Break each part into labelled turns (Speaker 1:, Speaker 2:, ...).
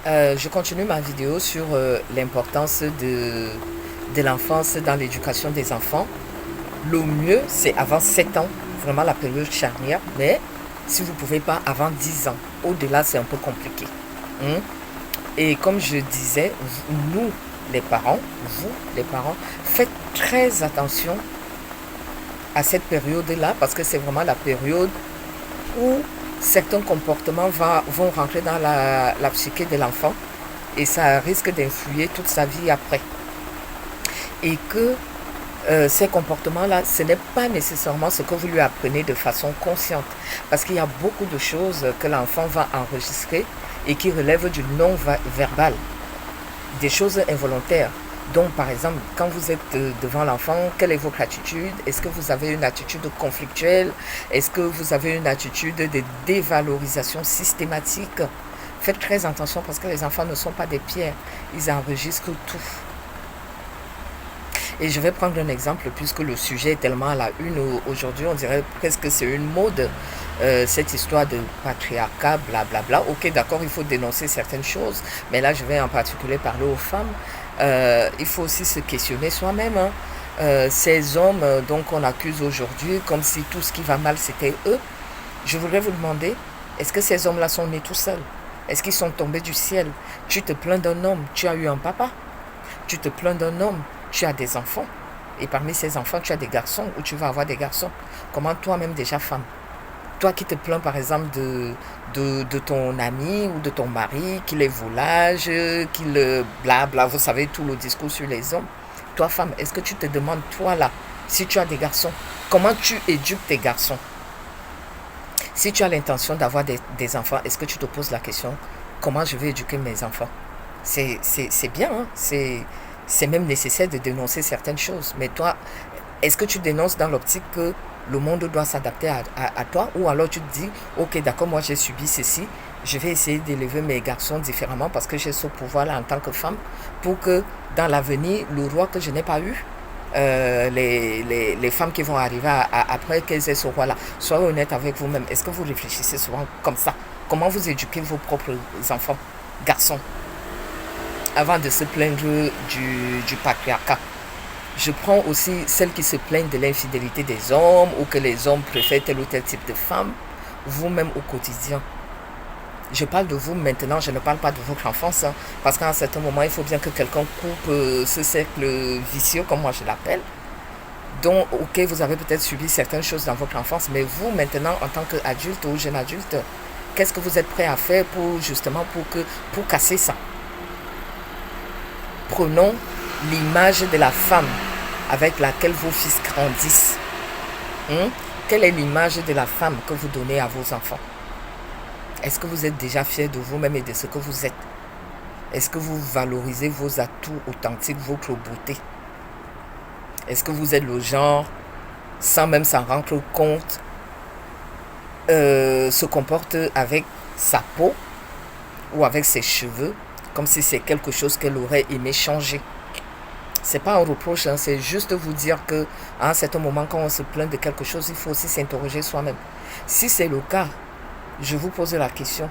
Speaker 1: Je continue ma vidéo sur l'importance de l'enfance dans l'éducation des enfants. Le mieux, c'est avant 7 ans, vraiment la période charnière, mais si vous ne pouvez pas, avant 10 ans. Au-delà, c'est un peu compliqué. Hein. Et comme je disais, nous, les parents, vous, les parents, faites très attention à cette période-là parce que c'est vraiment la période où certains comportements vont rentrer dans la psyché de l'enfant et ça risque d'influer toute sa vie après. Et que ces comportements-là, ce n'est pas nécessairement ce que vous lui apprenez de façon consciente. Parce qu'il y a beaucoup de choses que l'enfant va enregistrer et qui relèvent du non-verbal, des choses involontaires. Donc, par exemple, quand vous êtes devant l'enfant, quelle est votre attitude? Est-ce que vous avez une attitude conflictuelle? Est-ce que vous avez une attitude de dévalorisation systématique? Faites très attention parce que les enfants ne sont pas des pierres. Ils enregistrent tout. Et je vais prendre un exemple puisque le sujet est tellement à la une aujourd'hui, on dirait presque que c'est une mode, cette histoire de patriarcat, blablabla. Ok, d'accord, il faut dénoncer certaines choses, mais là je vais en particulier parler aux femmes. Il faut aussi se questionner soi-même. Hein. Ces hommes donc on accuse aujourd'hui comme si tout ce qui va mal c'était eux. Je voudrais vous demander, est-ce que ces hommes-là sont nés tout seuls? Est-ce qu'ils sont tombés du ciel? Tu te plains d'un homme, tu as eu un papa. Tu te plains d'un homme, tu as des enfants. Et parmi ces enfants, tu as des garçons ou tu vas avoir des garçons. Comment toi-même déjà femme? Toi qui te plains par exemple de ton ami ou de ton mari, qu'il est volage, qu'il blabla, vous savez tout le discours sur les hommes. Toi femme, est-ce que tu te demandes toi là, si tu as des garçons, comment tu éduques tes garçons? Si tu as l'intention d'avoir des enfants, est-ce que tu te poses la question, comment je vais éduquer mes enfants? C'est bien, hein? C'est même nécessaire de dénoncer certaines choses. Mais toi, est-ce que tu dénonces dans l'optique que le monde doit s'adapter à toi? Ou alors tu te dis, ok, d'accord, moi j'ai subi ceci, je vais essayer d'élever mes garçons différemment parce que j'ai ce pouvoir-là en tant que femme pour que dans l'avenir, le roi que je n'ai pas eu, les femmes qui vont arriver après qu'elles aient ce roi-là, soyez honnête avec vous-même. Est-ce que vous réfléchissez souvent comme ça? Comment vous éduquez vos propres enfants, garçons, avant de se plaindre du patriarcat? Je prends aussi celles qui se plaignent de l'infidélité des hommes ou que les hommes préfèrent tel ou tel type de femme, vous-même au quotidien. Je parle de vous maintenant, je ne parle pas de votre enfance, hein, parce qu'à un certain moment, il faut bien que quelqu'un coupe ce cercle vicieux, comme moi je l'appelle. Donc, ok, vous avez peut-être subi certaines choses dans votre enfance, mais vous, maintenant, en tant qu'adulte ou jeune adulte, qu'est-ce que vous êtes prêt à faire pour justement pour casser ça? Prenons l'image de la femme avec laquelle vos fils grandissent. Hein? Quelle est l'image de la femme que vous donnez à vos enfants? Est-ce que vous êtes déjà fier de vous-même et de ce que vous êtes? Est-ce que vous valorisez vos atouts authentiques, votre beauté? Est-ce que vous êtes le genre, sans même s'en rendre compte, se comporte avec sa peau ou avec ses cheveux comme si c'est quelque chose qu'elle aurait aimé changer? C'est pas un reproche, hein, c'est juste vous dire que à un certain moment, quand on se plaint de quelque chose, il faut aussi s'interroger soi-même. Si c'est le cas, je vous pose la question.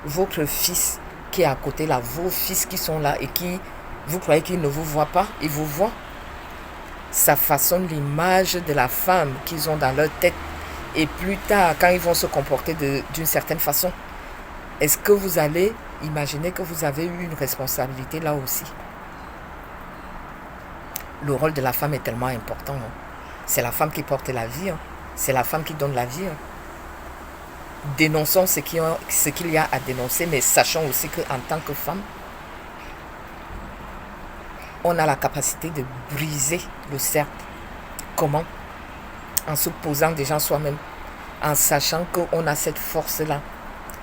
Speaker 1: Votre fils qui est à côté là, vos fils qui sont là et qui, vous croyez qu'ils ne vous voient pas? Ils vous voient. Ça façonne l'image de la femme qu'ils ont dans leur tête. Et plus tard, quand ils vont se comporter d'une certaine façon, est-ce que vous allez imaginer que vous avez eu une responsabilité là aussi? Le rôle de la femme est tellement important. Hein. C'est la femme qui porte la vie. Hein. C'est la femme qui donne la vie. Hein. Dénonçons ce qu'il y a à dénoncer, mais sachons aussi qu'en tant que femme, on a la capacité de briser le cercle. Comment? En se posant déjà soi-même, en sachant qu'on a cette force-là.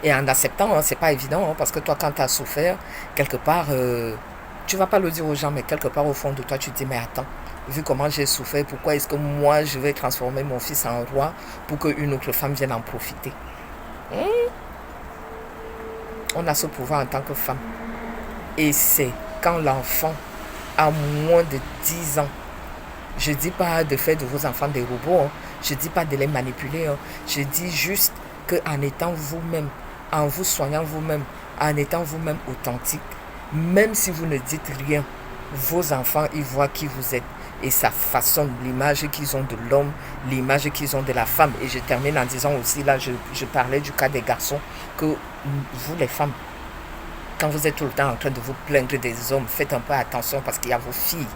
Speaker 1: Et en acceptant, hein, c'est pas évident, hein, parce que toi, quand tu as souffert, quelque part, tu vas pas le dire aux gens, mais quelque part au fond de toi, tu te dis, mais attends, vu comment j'ai souffert, pourquoi est-ce que moi, je vais transformer mon fils en roi pour qu'une autre femme vienne en profiter? On a ce pouvoir en tant que femme. Et c'est quand l'enfant a moins de 10 ans. Je ne dis pas de faire de vos enfants des robots. Hein. Je ne dis pas de les manipuler. Hein. Je dis juste qu'en étant vous-même, en vous soignant vous-même, en étant vous-même authentique, même si vous ne dites rien, vos enfants, ils voient qui vous êtes. Et ça façonne l'image qu'ils ont de l'homme, l'image qu'ils ont de la femme. Et je termine en disant aussi, là, je parlais du cas des garçons, que vous, les femmes, quand vous êtes tout le temps en train de vous plaindre des hommes, faites un peu attention parce qu'il y a vos filles.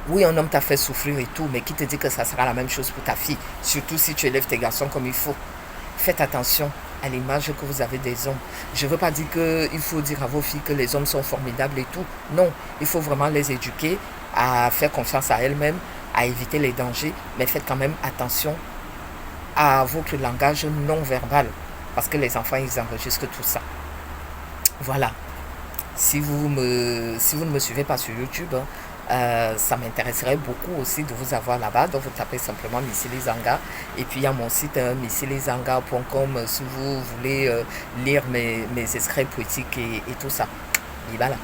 Speaker 1: Oui, un homme t'a fait souffrir et tout, mais qui te dit que ça sera la même chose pour ta fille? Surtout si tu élèves tes garçons comme il faut. Faites attention à l'image que vous avez des hommes. Je ne veux pas dire qu'il faut dire à vos filles que les hommes sont formidables et tout. Non, il faut vraiment les éduquer à faire confiance à elles-mêmes, à éviter les dangers, mais faites quand même attention à votre langage non verbal, parce que les enfants, ils enregistrent tout ça. Voilà. Si vous ne me suivez pas sur YouTube, hein, ça m'intéresserait beaucoup aussi de vous avoir là-bas. Donc vous tapez simplement Missili Zanga. Et puis il y a mon site missilizanga.com si vous voulez lire mes extraits poétiques et tout ça. Et voilà.